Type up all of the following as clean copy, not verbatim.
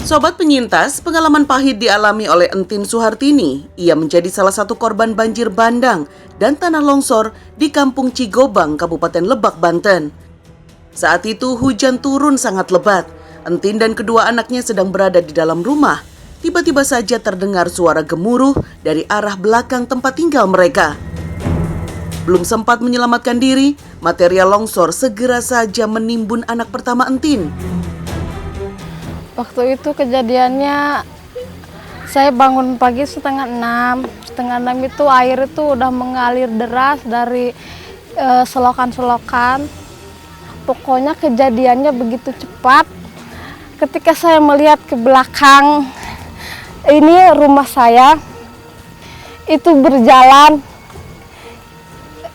Sobat penyintas, pengalaman pahit dialami oleh Entin Suhartini. Ia menjadi salah satu korban banjir bandang dan tanah longsor di Kampung Cigobang, Kabupaten Lebak, Banten. Saat itu hujan turun sangat lebat. Entin dan kedua anaknya sedang berada di dalam rumah. Tiba-tiba saja terdengar suara gemuruh dari arah belakang tempat tinggal mereka. Belum sempat menyelamatkan diri, material longsor segera saja menimbun anak pertama Entin. Waktu itu kejadiannya saya bangun pagi setengah 6 itu air itu udah mengalir deras dari selokan-selokan. Pokoknya kejadiannya begitu cepat. Ketika saya melihat ke belakang, ini rumah saya itu berjalan,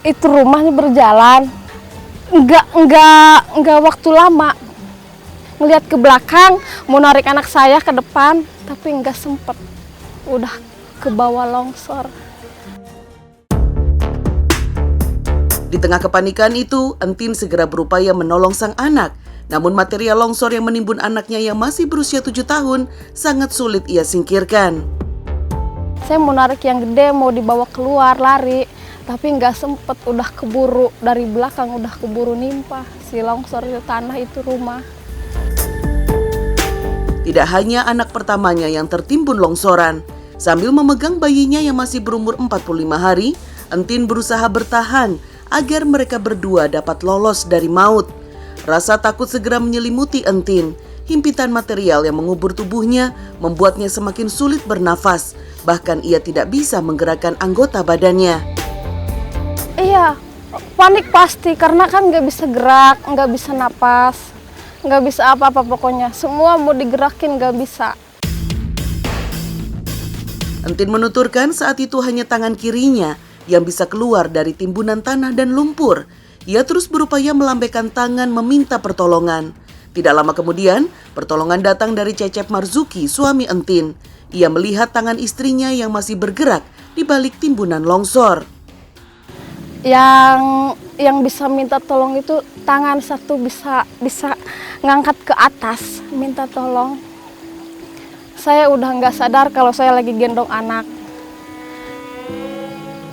itu rumahnya berjalan. Enggak waktu lama. Ngelihat ke belakang, mau narik anak saya ke depan, tapi nggak sempet, udah ke bawah longsor. Di tengah kepanikan itu, Entin segera berupaya menolong sang anak. Namun material longsor yang menimbun anaknya yang masih berusia 7 tahun sangat sulit ia singkirkan. Saya mau narik yang gede, mau dibawa keluar, lari, tapi nggak sempet, udah keburu, dari belakang udah keburu nimpa si longsor itu, tanah itu rumah. Tidak hanya anak pertamanya yang tertimbun longsoran, sambil memegang bayinya yang masih berumur 45 hari, Entin berusaha bertahan agar mereka berdua dapat lolos dari maut. Rasa takut segera menyelimuti Entin. Himpitan material yang mengubur tubuhnya membuatnya semakin sulit bernafas, bahkan ia tidak bisa menggerakkan anggota badannya. Iya, panik pasti karena kan nggak bisa gerak, nggak bisa napas, nggak bisa apa-apa pokoknya. Semua mau digerakin nggak bisa. Entin menuturkan saat itu hanya tangan kirinya yang bisa keluar dari timbunan tanah dan lumpur. Ia terus berupaya melambaikan tangan meminta pertolongan. Tidak lama kemudian, pertolongan datang dari Cecep Marzuki, suami Entin. Ia melihat tangan istrinya yang masih bergerak di balik timbunan longsor. Yang bisa minta tolong itu tangan satu bisa ngangkat ke atas, minta tolong. Saya udah nggak sadar kalau saya lagi gendong anak.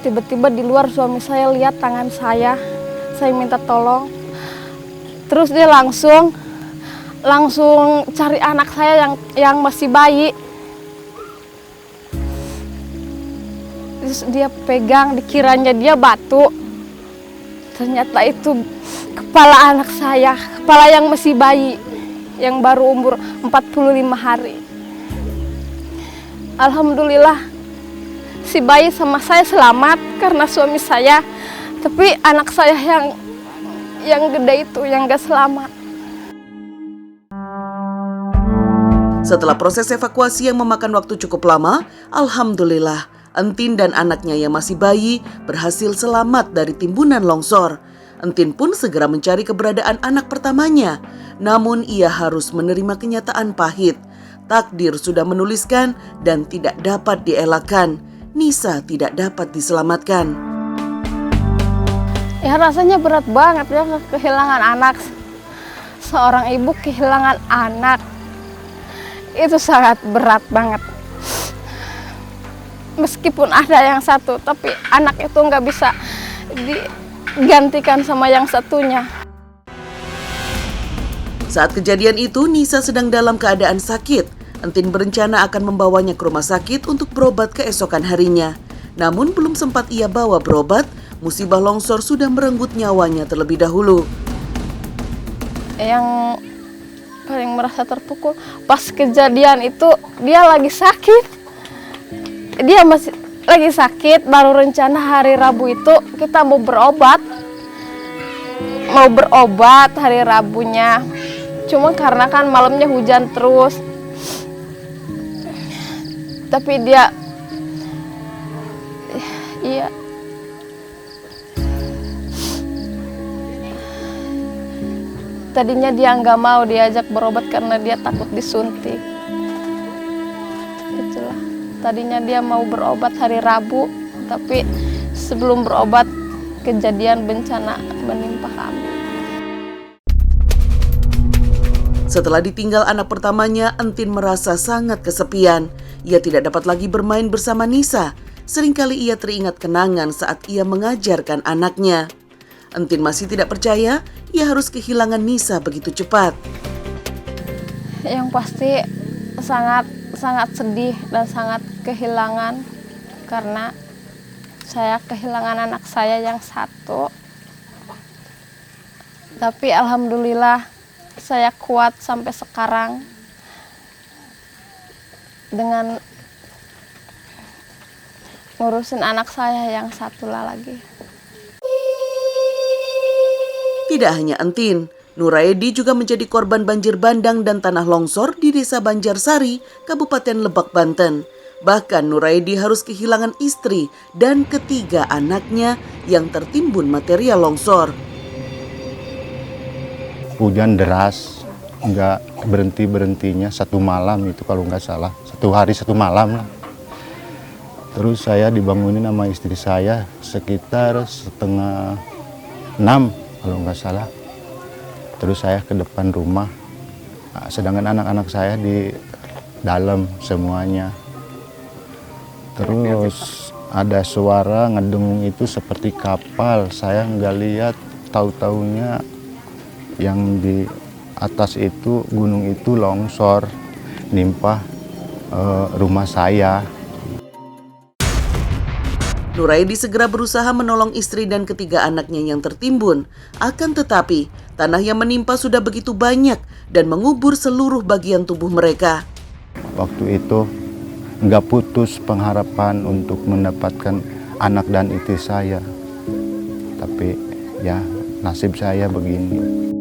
Tiba-tiba di luar suami saya lihat tangan saya minta tolong. Terus dia langsung cari anak saya yang masih bayi. Terus dia pegang, dikiranya dia batu. Ternyata itu kepala anak saya, kepala yang masih bayi, yang baru umur 45 hari. Alhamdulillah, si bayi sama saya selamat karena suami saya, tapi anak saya yang gede itu yang gak selamat. Setelah proses evakuasi yang memakan waktu cukup lama, alhamdulillah, Entin dan anaknya yang masih bayi berhasil selamat dari timbunan longsor. Entin pun segera mencari keberadaan anak pertamanya. Namun ia harus menerima kenyataan pahit. Takdir sudah menuliskan dan tidak dapat dielakkan. Nisa tidak dapat diselamatkan. Ya rasanya berat banget ya kehilangan anak. Seorang ibu kehilangan anak. Itu sangat berat banget. Meskipun ada yang satu, tapi anak itu nggak bisa digantikan sama yang satunya. Saat kejadian itu, Nisa sedang dalam keadaan sakit. Entin berencana akan membawanya ke rumah sakit untuk berobat keesokan harinya. Namun belum sempat ia bawa berobat, musibah longsor sudah merenggut nyawanya terlebih dahulu. Yang paling merasa terpukul, pas kejadian itu dia lagi sakit. Dia masih lagi sakit, baru rencana hari Rabu itu kita mau berobat hari Rabunya. Cuma karena kan malamnya hujan terus. Tapi dia, iya. Tadinya dia nggak mau diajak berobat karena dia takut disuntik. Itulah. Tadinya dia mau berobat hari Rabu, tapi sebelum berobat kejadian bencana menimpa kami. Setelah ditinggal anak pertamanya, Entin merasa sangat kesepian. Ia tidak dapat lagi bermain bersama Nisa. Seringkali ia teringat kenangan saat ia mengajarkan anaknya. Entin masih tidak percaya ia harus kehilangan Nisa begitu cepat. Yang pasti sangat sedih dan sangat kehilangan karena saya kehilangan anak saya yang satu. Tapi alhamdulillah saya kuat sampai sekarang dengan ngurusin anak saya yang satu lagi. Tidak hanya Entin, Nuraidi juga menjadi korban banjir bandang dan tanah longsor di Desa Banjarsari, Kabupaten Lebak, Banten. Bahkan Nuraidi harus kehilangan istri dan ketiga anaknya yang tertimbun material longsor. Hujan deras, nggak berhentinya satu malam itu kalau nggak salah. 1 hari 1 malam lah. Terus saya dibangunin sama istri saya sekitar 5:30 kalau nggak salah. Terus saya ke depan rumah, sedangkan anak-anak saya di dalam semuanya. Terus ada suara ngedengung itu seperti kapal. Saya nggak lihat, tahu-taunya yang di atas itu, gunung itu longsor, nimpa rumah saya. Nuraidi segera berusaha menolong istri dan ketiga anaknya yang tertimbun. Akan tetapi, tanah yang menimpa sudah begitu banyak dan mengubur seluruh bagian tubuh mereka. Waktu itu nggak putus pengharapan untuk mendapatkan anak dan istri saya. Tapi ya nasib saya begini.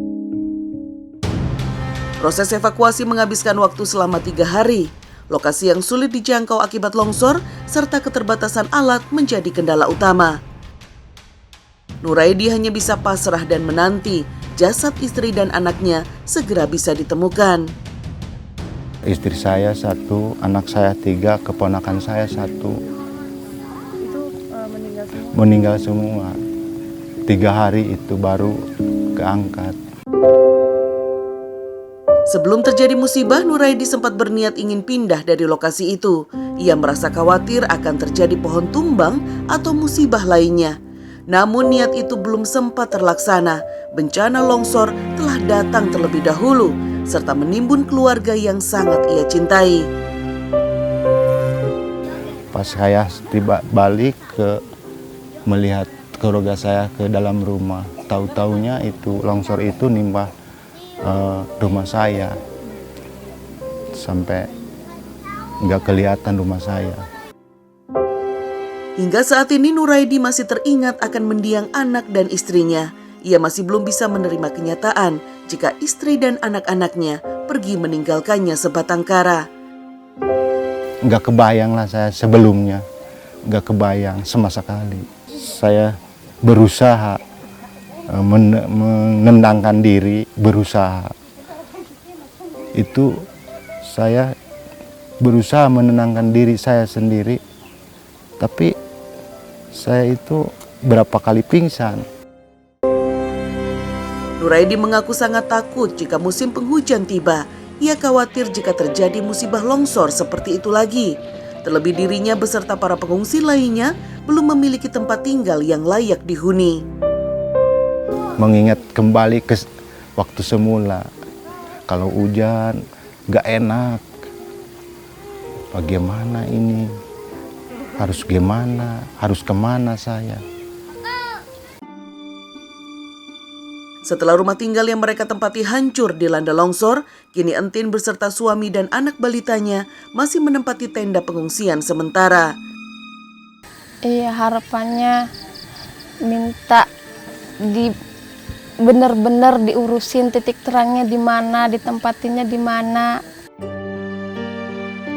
Proses evakuasi menghabiskan waktu selama 3 hari. Lokasi yang sulit dijangkau akibat longsor serta keterbatasan alat menjadi kendala utama. Nuraidi hanya bisa pasrah dan menanti jasad istri dan anaknya segera bisa ditemukan. Istri saya 1, anak saya 3, keponakan saya 1. Itu meninggal semua? Meninggal semua. 3 hari itu baru keangkat. Sebelum terjadi musibah, Nuraidi sempat berniat ingin pindah dari lokasi itu. Ia merasa khawatir akan terjadi pohon tumbang atau musibah lainnya. Namun niat itu belum sempat terlaksana. Bencana longsor telah datang terlebih dahulu, serta menimbun keluarga yang sangat ia cintai. Pas saya tiba balik melihat keluarga saya ke dalam rumah, tahu-taunya itu longsor itu nimpa rumah saya, sampai nggak kelihatan rumah saya. Hingga saat ini Nuraidi masih teringat akan mendiang anak dan istrinya. Ia masih belum bisa menerima kenyataan jika istri dan anak-anaknya pergi meninggalkannya sebatang kara. Nggak kebayang lah saya sebelumnya, nggak kebayang sama sekali. Saya berusaha menenangkan diri, berusaha. Itu saya berusaha menenangkan diri saya sendiri, tapi saya itu berapa kali pingsan. Nuraidi mengaku sangat takut jika musim penghujan tiba. Ia khawatir jika terjadi musibah longsor seperti itu lagi. Terlebih dirinya beserta para pengungsi lainnya belum memiliki tempat tinggal yang layak dihuni. Mengingat kembali ke waktu semula, kalau hujan gak enak, bagaimana ini, harus gimana, harus kemana saya. Setelah rumah tinggal yang mereka tempati hancur dilanda longsor, kini Entin beserta suami dan anak balitanya masih menempati tenda pengungsian sementara. Iya, harapannya minta benar-benar diurusin titik terangnya di mana, ditempatinnya di mana.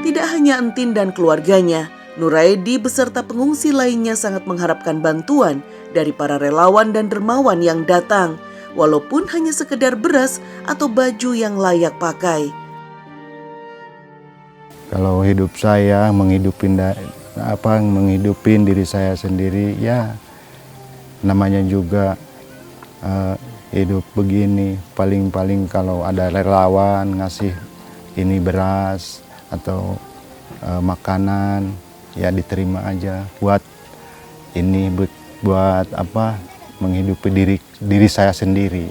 Tidak hanya Entin dan keluarganya, Nuraidi beserta pengungsi lainnya sangat mengharapkan bantuan dari para relawan dan dermawan yang datang, walaupun hanya sekedar beras atau baju yang layak pakai. Kalau hidup saya menghidupin diri saya sendiri, ya namanya juga hidup begini. Paling-paling kalau ada relawan ngasih ini beras atau makanan, ya diterima aja buat ini, buat apa, menghidupi diri saya sendiri.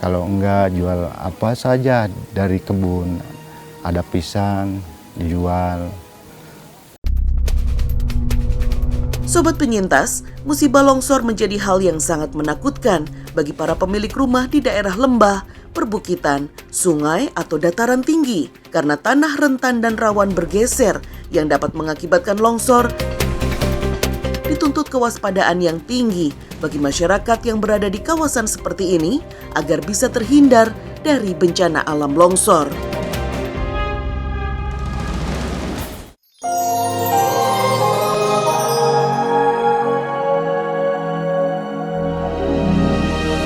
Kalau enggak, jual apa saja dari kebun, ada pisang dijual. Sobat penyintas, musibah longsor menjadi hal yang sangat menakutkan bagi para pemilik rumah di daerah lembah, perbukitan, sungai, atau dataran tinggi karena tanah rentan dan rawan bergeser yang dapat mengakibatkan longsor. Dituntut kewaspadaan yang tinggi bagi masyarakat yang berada di kawasan seperti ini agar bisa terhindar dari bencana alam longsor.